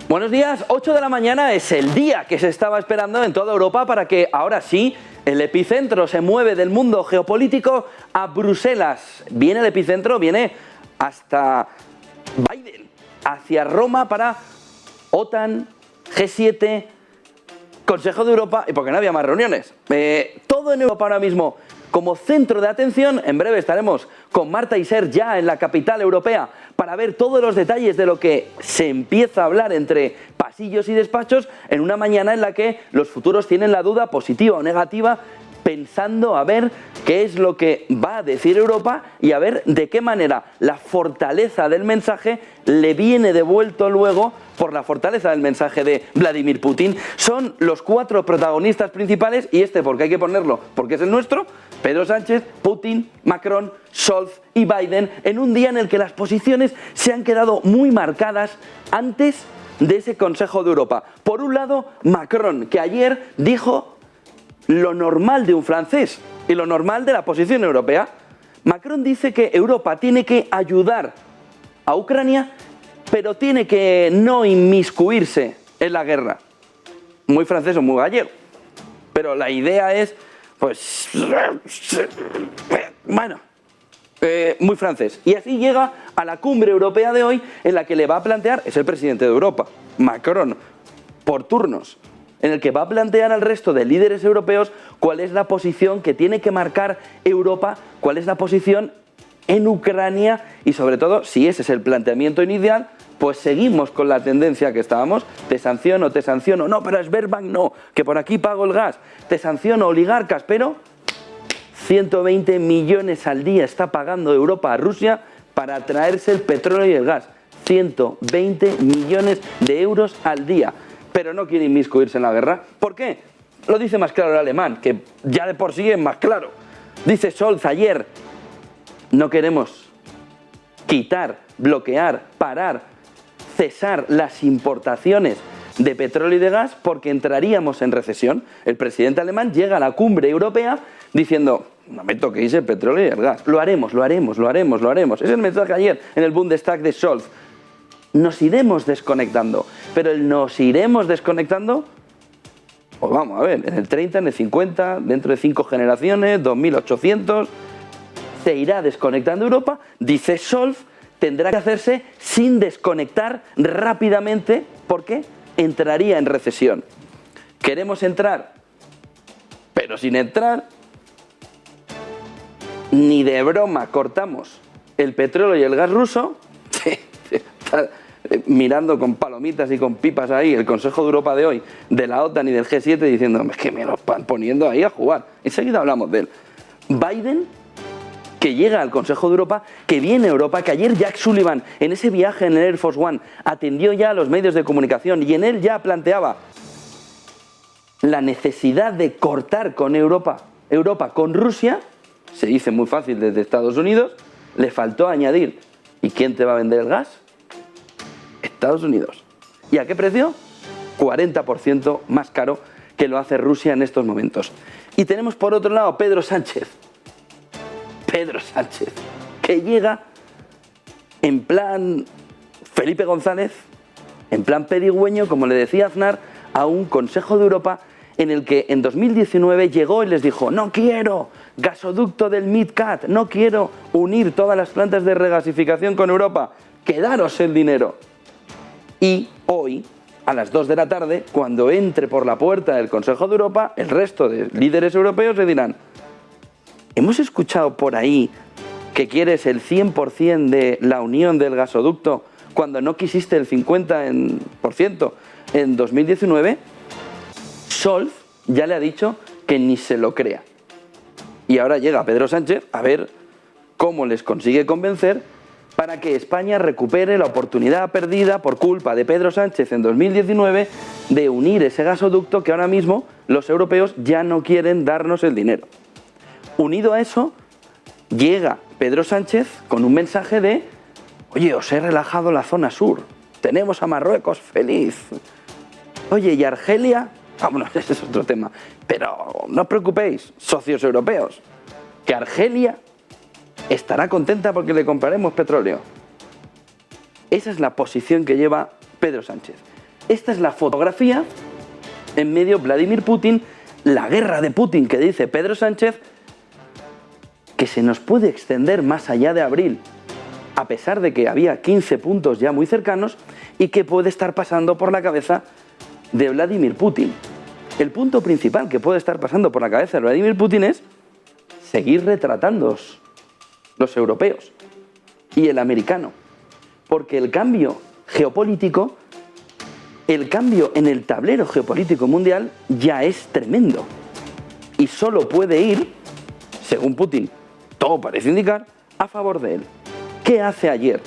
Buenos días, 8 de la mañana es el día que se estaba esperando en toda Europa para que ahora sí el epicentro se mueve del mundo geopolítico a Bruselas. Viene el epicentro, viene hasta Biden, hacia Roma para OTAN, G7, Consejo de Europa y porque no había más reuniones. Todo en Europa ahora mismo como centro de atención. En breve estaremos con Marta Isern ya en la capital europea para ver todos los detalles de lo que se empieza a hablar entre pasillos y despachos en una mañana en la que los futuros tienen la duda positiva o negativa, pensando a ver qué es lo que va a decir Europa y a ver de qué manera la fortaleza del mensaje le viene devuelto luego por la fortaleza del mensaje de Vladimir Putin. Son los 4 protagonistas principales y porque hay que ponerlo, porque es el nuestro: Pedro Sánchez, Putin, Macron, Scholz y Biden, en un día en el que las posiciones se han quedado muy marcadas antes de ese Consejo de Europa. Por un lado, Macron, que ayer dijo lo normal de un francés y lo normal de la posición europea. Macron dice que Europa tiene que ayudar a Ucrania, pero tiene que no inmiscuirse en la guerra. Muy francés o muy gallego. Pero la idea es, pues, bueno, muy francés. Y así llega a la cumbre europea de hoy, en la que le va a plantear, es el presidente de Europa, Macron, por turnos, en el que va a plantear al resto de líderes europeos cuál es la posición que tiene que marcar Europa, cuál es la posición en Ucrania y sobre todo, si ese es el planteamiento inicial, pues seguimos con la tendencia que estábamos: te sanciono, no, pero Sberbank no, que por aquí pago el gas, te sanciono oligarcas, pero 120 millones al día está pagando Europa a Rusia para traerse el petróleo y el gas. 120 millones de euros al día. Pero no quiere inmiscuirse en la guerra. ¿Por qué? Lo dice más claro el alemán, que ya de por sí es más claro. Dice Scholz ayer: no queremos quitar, bloquear, parar, cesar las importaciones de petróleo y de gas porque entraríamos en recesión. El presidente alemán llega a la cumbre europea diciendo: no me toquéis el petróleo y el gas. Lo haremos, lo haremos, lo haremos, lo haremos. Es el mensaje ayer en el Bundestag de Scholz. Nos iremos desconectando, pero el nos iremos desconectando, pues vamos a ver, en el 30, en el 50, dentro de 5 generaciones, 2800, se irá desconectando Europa, dice Scholz, tendrá que hacerse sin desconectar rápidamente porque entraría en recesión. Queremos entrar, pero sin entrar, ni de broma cortamos el petróleo y el gas ruso. Mirando con palomitas y con pipas ahí el Consejo de Europa de hoy, de la OTAN y del G7, diciendo: es que me lo van poniendo ahí a jugar. Enseguida hablamos de él. Biden, que llega al Consejo de Europa, que viene a Europa, que ayer Jack Sullivan, en ese viaje en el Air Force One, atendió ya a los medios de comunicación y en él ya planteaba la necesidad de cortar con Europa con Rusia. Se dice muy fácil desde Estados Unidos, le faltó añadir: ¿y quién te va a vender el gas? Estados Unidos. ¿Y a qué precio? 40% más caro que lo hace Rusia en estos momentos. Y tenemos por otro lado Pedro Sánchez, que llega en plan Felipe González, en plan pedigüeño, como le decía Aznar, a un Consejo de Europa en el que en 2019 llegó y les dijo: no quiero gasoducto del MidCat, no quiero unir todas las plantas de regasificación con Europa, quedaros el dinero. Y hoy, a las 2 de la tarde, cuando entre por la puerta del Consejo de Europa, el resto de líderes europeos le dirán: hemos escuchado por ahí que quieres el 100% de la unión del gasoducto cuando no quisiste el 50% en 2019. Scholz ya le ha dicho que ni se lo crea. Y ahora llega Pedro Sánchez a ver cómo les consigue convencer para que España recupere la oportunidad perdida por culpa de Pedro Sánchez en 2019 de unir ese gasoducto que ahora mismo los europeos ya no quieren darnos el dinero. Unido a eso, llega Pedro Sánchez con un mensaje de: oye, os he relajado la zona sur, tenemos a Marruecos feliz. Oye, ¿y Argelia? Vámonos, ese es otro tema. Pero no os preocupéis, socios europeos, que Argelia estará contenta porque le compraremos petróleo. Esa es la posición que lleva Pedro Sánchez. Esta es la fotografía, en medio Vladimir Putin, la guerra de Putin que dice Pedro Sánchez, que se nos puede extender más allá de abril, a pesar de que había 15 puntos ya muy cercanos, y que puede estar pasando por la cabeza de Vladimir Putin. El punto principal que puede estar pasando por la cabeza de Vladimir Putin es seguir retratándoos los europeos y el americano, porque el cambio geopolítico, el cambio en el tablero geopolítico mundial ya es tremendo y solo puede ir, según Putin, todo parece indicar, a favor de él. ¿Qué hace ayer?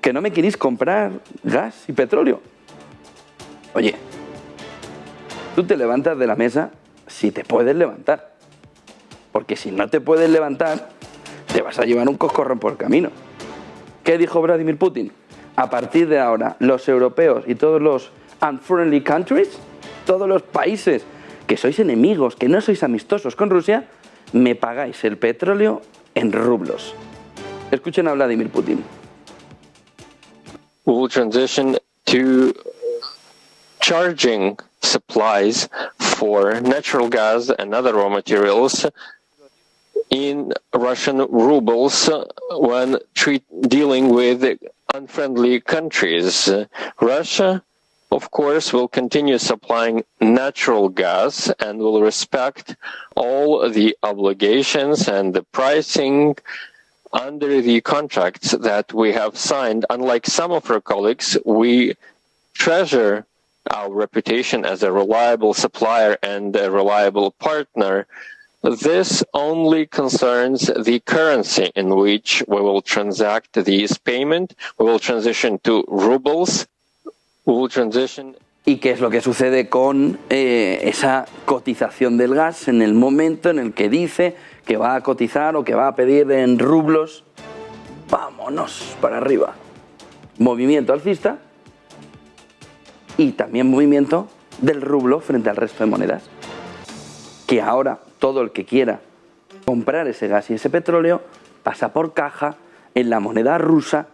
¿Que no me queréis comprar gas y petróleo? Oye, tú te levantas de la mesa si te puedes levantar, porque si no te puedes levantar, te vas a llevar un coscorrón por el camino. ¿Qué dijo Vladimir Putin? A partir de ahora, los europeos y todos los unfriendly countries, todos los países que sois enemigos, que no sois amistosos con Rusia, me pagáis el petróleo en rublos. Escuchen a Vladimir Putin. We will transition to charging supplies for natural gas and other raw materials in Russian rubles when dealing with unfriendly countries. Russia, of course, will continue supplying natural gas and will respect all the obligations and the pricing under the contracts that we have signed. Unlike some of our colleagues, we treasure our reputation as a reliable supplier and a reliable partner. This only concerns the currency in which we will transact this payment. We will transition to rubles. We will transition. ¿Y qué es lo que sucede con esa cotización del gas en el momento en el que dice que va a cotizar o que va a pedir en rublos? Vámonos para arriba. Movimiento alcista y también movimiento del rublo frente al resto de monedas. Que ahora todo el que quiera comprar ese gas y ese petróleo pasa por caja en la moneda rusa,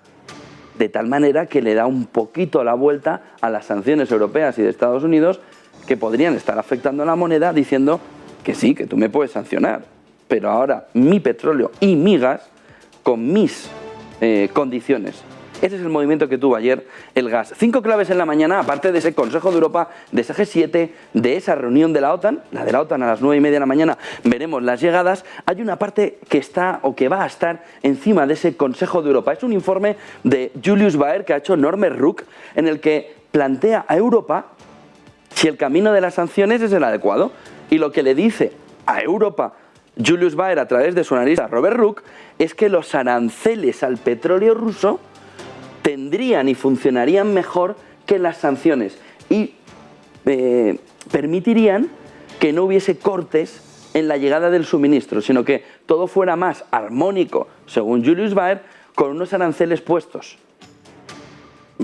de tal manera que le da un poquito la vuelta a las sanciones europeas y de Estados Unidos que podrían estar afectando a la moneda, diciendo que sí, que tú me puedes sancionar, pero ahora mi petróleo y mi gas con mis condiciones. Ese es el movimiento que tuvo ayer el gas. 5 claves en la mañana, aparte de ese Consejo de Europa, de ese G7, de esa reunión de la OTAN, la de la OTAN a las 9:30 de la mañana, veremos las llegadas. Hay una parte que está o que va a estar encima de ese Consejo de Europa. Es un informe de Julius Baer que ha hecho Norbert Ruck, en el que plantea a Europa si el camino de las sanciones es el adecuado. Y lo que le dice a Europa Julius Baer a través de su analista Robert Ruck es que los aranceles al petróleo ruso tendrían y funcionarían mejor que las sanciones y permitirían que no hubiese cortes en la llegada del suministro, sino que todo fuera más armónico, según Julius Baer, con unos aranceles puestos.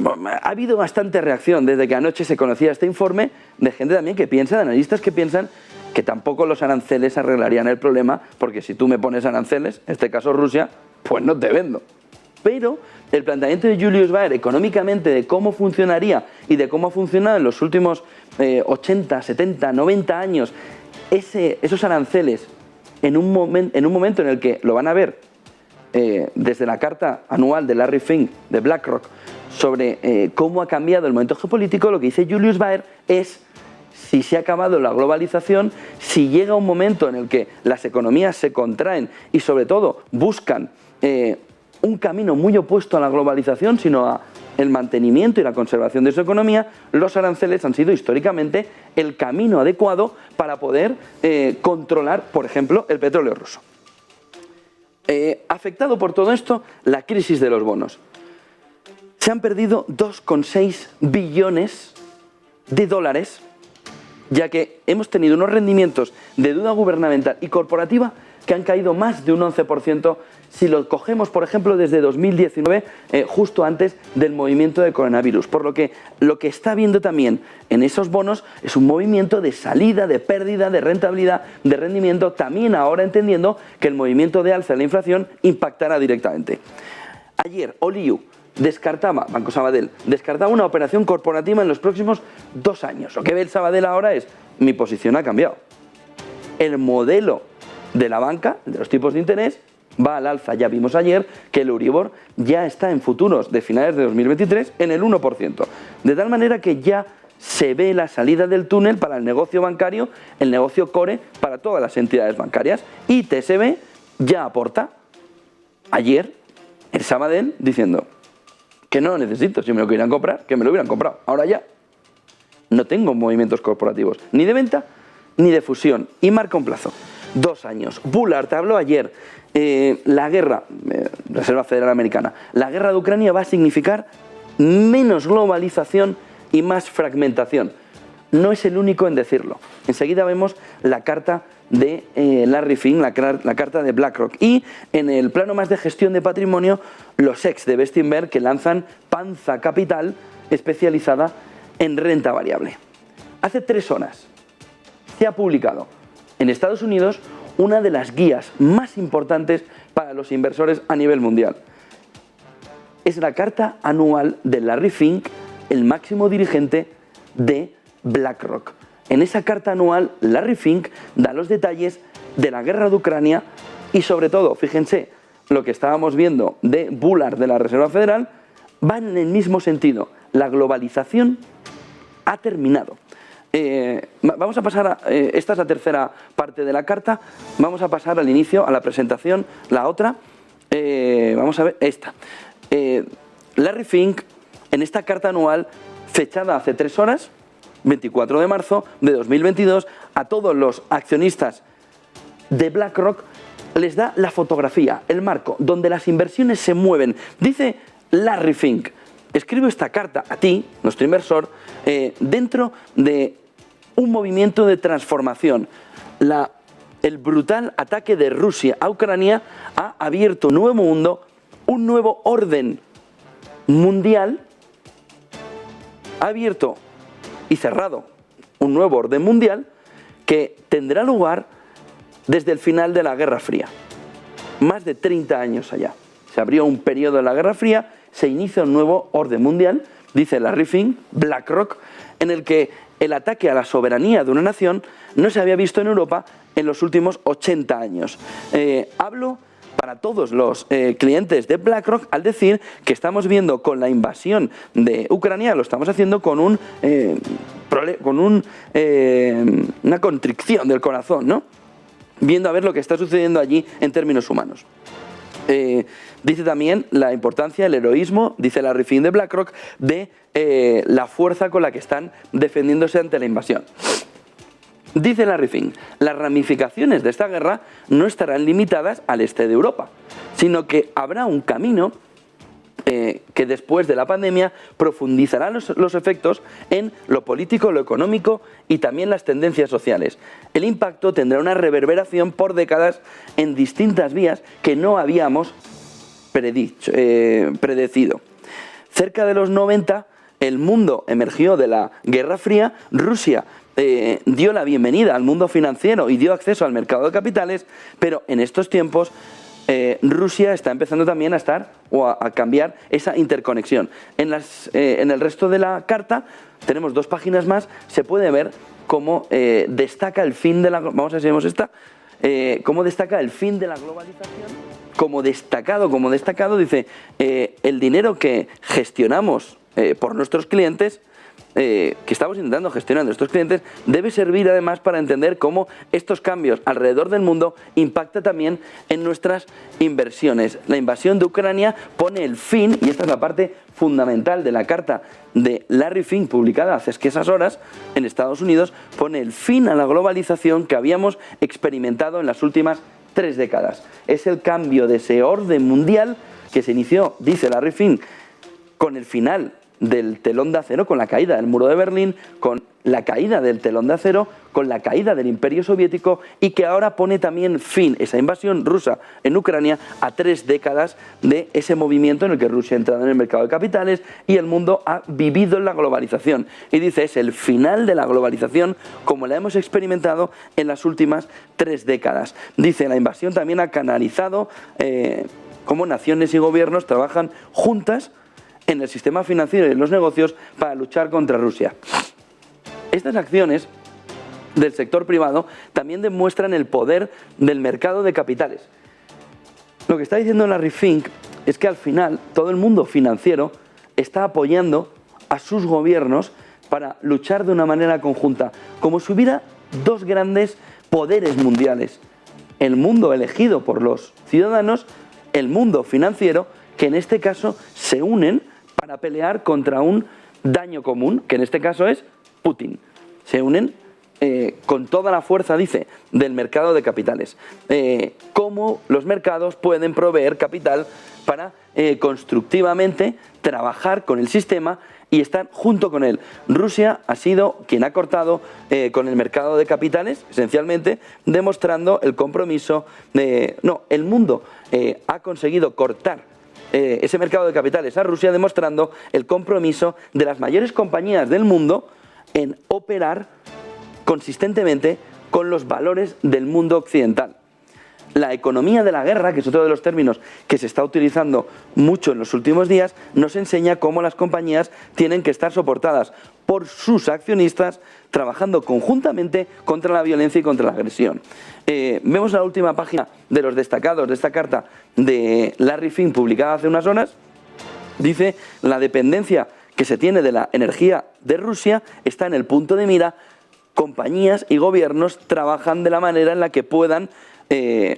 Ha habido bastante reacción desde que anoche se conocía este informe, de gente también que piensa, de analistas que piensan que tampoco los aranceles arreglarían el problema, porque si tú me pones aranceles, en este caso Rusia, pues no te vendo. Pero el planteamiento de Julius Baer económicamente de cómo funcionaría y de cómo ha funcionado en los últimos 80, 70, 90 años esos aranceles en un momento en el que lo van a ver desde la carta anual de Larry Fink de BlackRock sobre cómo ha cambiado el momento geopolítico, lo que dice Julius Baer es si se ha acabado la globalización, si llega un momento en el que las economías se contraen y sobre todo buscan un camino muy opuesto a la globalización, sino a el mantenimiento y la conservación de su economía, los aranceles han sido históricamente el camino adecuado para poder controlar, por ejemplo, el petróleo ruso. Afectado por todo esto, la crisis de los bonos. Se han perdido 2,6 billones de dólares, ya que hemos tenido unos rendimientos de deuda gubernamental y corporativa que han caído más de un 11% si lo cogemos, por ejemplo, desde 2019, justo antes del movimiento de coronavirus. Por lo que está viendo también en esos bonos es un movimiento de salida, de pérdida, de rentabilidad, de rendimiento, también ahora entendiendo que el movimiento de alza de la inflación impactará directamente. Ayer, Oliu, descartaba, Banco Sabadell, descartaba una operación corporativa en los próximos 2 años. Lo que ve el Sabadell ahora es, mi posición ha cambiado. El modelo de la banca, de los tipos de interés, va al alza. Ya vimos ayer que el Euribor ya está en futuros de finales de 2023 en el 1%. De tal manera que ya se ve la salida del túnel para el negocio bancario, el negocio core para todas las entidades bancarias. Y TSB ya aporta ayer el Sabadell diciendo que no lo necesito, si me lo querían comprar, que me lo hubieran comprado. Ahora ya no tengo movimientos corporativos, ni de venta ni de fusión. Y marca un plazo, 2 años. Bullard te habló ayer, la guerra, Reserva Federal Americana, la guerra de Ucrania va a significar menos globalización y más fragmentación. No es el único en decirlo. Enseguida vemos la carta de Larry Fink, la carta de BlackRock. Y en el plano más de gestión de patrimonio, los ex de Bestinver que lanzan Panza Capital, especializada en renta variable. Hace 3 horas se ha publicado en Estados Unidos una de las guías más importantes para los inversores a nivel mundial. Es la carta anual de Larry Fink, el máximo dirigente de BlackRock. En esa carta anual, Larry Fink da los detalles de la guerra de Ucrania y sobre todo, fíjense, lo que estábamos viendo de Bullard de la Reserva Federal va en el mismo sentido. La globalización ha terminado. Vamos a pasar esta es la tercera parte de la carta, vamos a pasar al inicio, a la presentación, la otra, vamos a ver esta. Larry Fink, en esta carta anual, fechada hace 3 horas, 24 de marzo de 2022, a todos los accionistas de BlackRock les da la fotografía, el marco, donde las inversiones se mueven. Dice Larry Fink, escribo esta carta a ti, nuestro inversor, dentro de un movimiento de transformación. El brutal ataque de Rusia a Ucrania ha abierto un nuevo mundo, un nuevo orden mundial, ha abierto y cerrado un nuevo orden mundial que tendrá lugar desde el final de la Guerra Fría. Más de 30 años allá. Se abrió un periodo de la Guerra Fría, se inicia un nuevo orden mundial, dice Larry Fink, BlackRock, en el que el ataque a la soberanía de una nación no se había visto en Europa en los últimos 80 años. Hablo para todos los clientes de BlackRock al decir que estamos viendo con la invasión de Ucrania, lo estamos haciendo con una constricción del corazón, ¿no? Viendo a ver lo que está sucediendo allí en términos humanos. Dice también la importancia, el heroísmo, dice Larry Fink de BlackRock, de la fuerza con la que están defendiéndose ante la invasión. Dice Larry Fink, las ramificaciones de esta guerra no estarán limitadas al este de Europa, sino que habrá un camino que después de la pandemia profundizará los efectos en lo político, lo económico y también las tendencias sociales. El impacto tendrá una reverberación por décadas en distintas vías que no habíamos predecido. Cerca de los 90, el mundo emergió de la Guerra Fría, Rusia dio la bienvenida al mundo financiero y dio acceso al mercado de capitales, pero en estos tiempos Rusia está empezando también a cambiar esa interconexión. En el resto de la carta tenemos 2 páginas más, se puede ver cómo destaca el fin de la... Vamos a ver si vemos esta. Cómo destaca el fin de la globalización. Como destacado, dice, el dinero que gestionamos por nuestros clientes, que estamos intentando gestionar nuestros clientes, debe servir además para entender cómo estos cambios alrededor del mundo impactan también en nuestras inversiones. La invasión de Ucrania pone el fin, y esta es la parte fundamental de la carta de Larry Fink publicada hace escasas horas en Estados Unidos, pone el fin a la globalización que habíamos experimentado en las últimas 3 décadas. Es el cambio de ese orden mundial que se inició, dice Larry Fink, con el final del telón de acero, con la caída del muro de Berlín, con la caída del telón de acero, con la caída del Imperio Soviético, y que ahora pone también fin, esa invasión rusa en Ucrania, a 3 décadas de ese movimiento en el que Rusia ha entrado en el mercado de capitales y el mundo ha vivido en la globalización. Y dice, es el final de la globalización como la hemos experimentado en las últimas 3 décadas. Dice, la invasión también ha canalizado cómo naciones y gobiernos trabajan juntas en el sistema financiero y en los negocios para luchar contra Rusia. Estas acciones del sector privado también demuestran el poder del mercado de capitales. Lo que está diciendo Larry Fink es que al final todo el mundo financiero está apoyando a sus gobiernos para luchar de una manera conjunta, como si hubiera dos grandes poderes mundiales: el mundo elegido por los ciudadanos, el mundo financiero, que en este caso se unen para pelear contra un daño común, que en este caso es Putin. Se unen con toda la fuerza, dice, del mercado de capitales. Cómo los mercados pueden proveer capital para constructivamente trabajar con el sistema y estar junto con él. Rusia ha sido quien ha cortado con el mercado de capitales, esencialmente demostrando el compromiso de... No, el mundo ha conseguido cortar ese mercado de capitales a Rusia, demostrando el compromiso de las mayores compañías del mundo en operar consistentemente con los valores del mundo occidental. La economía de la guerra, que es otro de los términos que se está utilizando mucho en los últimos días, nos enseña cómo las compañías tienen que estar soportadas por sus accionistas, trabajando conjuntamente contra la violencia y contra la agresión. Vemos la última página de los destacados de esta carta de Larry Fink, publicada hace unas horas. Dice: la dependencia que se tiene de la energía de Rusia está en el punto de mira. Compañías y gobiernos trabajan de la manera en la que puedan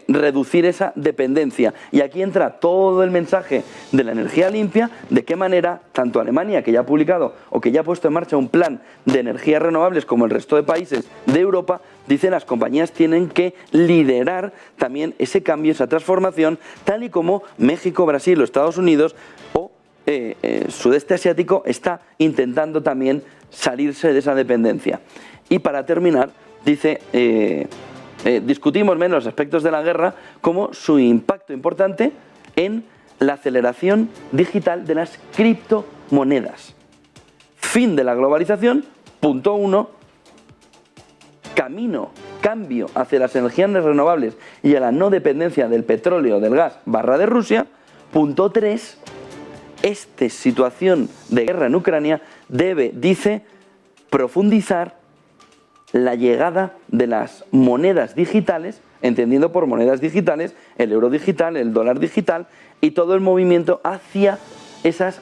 reducir esa dependencia. Y aquí entra todo el mensaje de la energía limpia, de qué manera tanto Alemania, que ya ha publicado o que ya ha puesto en marcha un plan de energías renovables, como el resto de países de Europa, dice las compañías tienen que liderar también ese cambio, esa transformación, tal y como México, Brasil o Estados Unidos o sudeste asiático está intentando también salirse de esa dependencia. Y para terminar, dice, discutimos menos los aspectos de la guerra como su impacto importante en la aceleración digital de las criptomonedas. Fin de la globalización, punto 1, cambio hacia las energías renovables y a la no dependencia del petróleo, del gas, de Rusia, punto 3, esta situación de guerra en Ucrania debe, dice, profundizar la llegada de las monedas digitales, entendiendo por monedas digitales el euro digital, el dólar digital y todo el movimiento hacia esas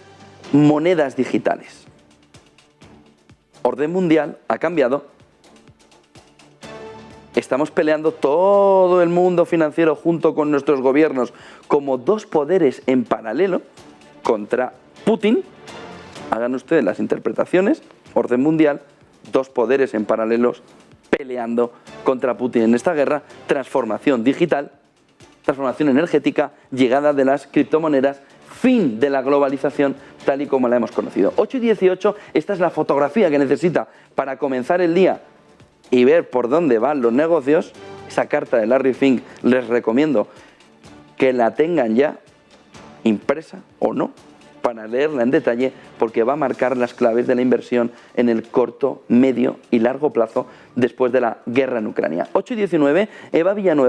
monedas digitales. Orden mundial ha cambiado. Estamos peleando todo el mundo financiero junto con nuestros gobiernos como dos poderes en paralelo contra Putin. Hagan ustedes las interpretaciones. Orden mundial, dos poderes en paralelos peleando contra Putin en esta guerra. Transformación digital, transformación energética, llegada de las criptomonedas, fin de la globalización tal y como la hemos conocido. 8:18, esta es la fotografía que necesita para comenzar el día y ver por dónde van los negocios. Esa carta de Larry Fink les recomiendo que la tengan ya impresa o no, para leerla en detalle, porque va a marcar las claves de la inversión en el corto, medio y largo plazo después de la guerra en Ucrania. 8:19, Eva Villanueva.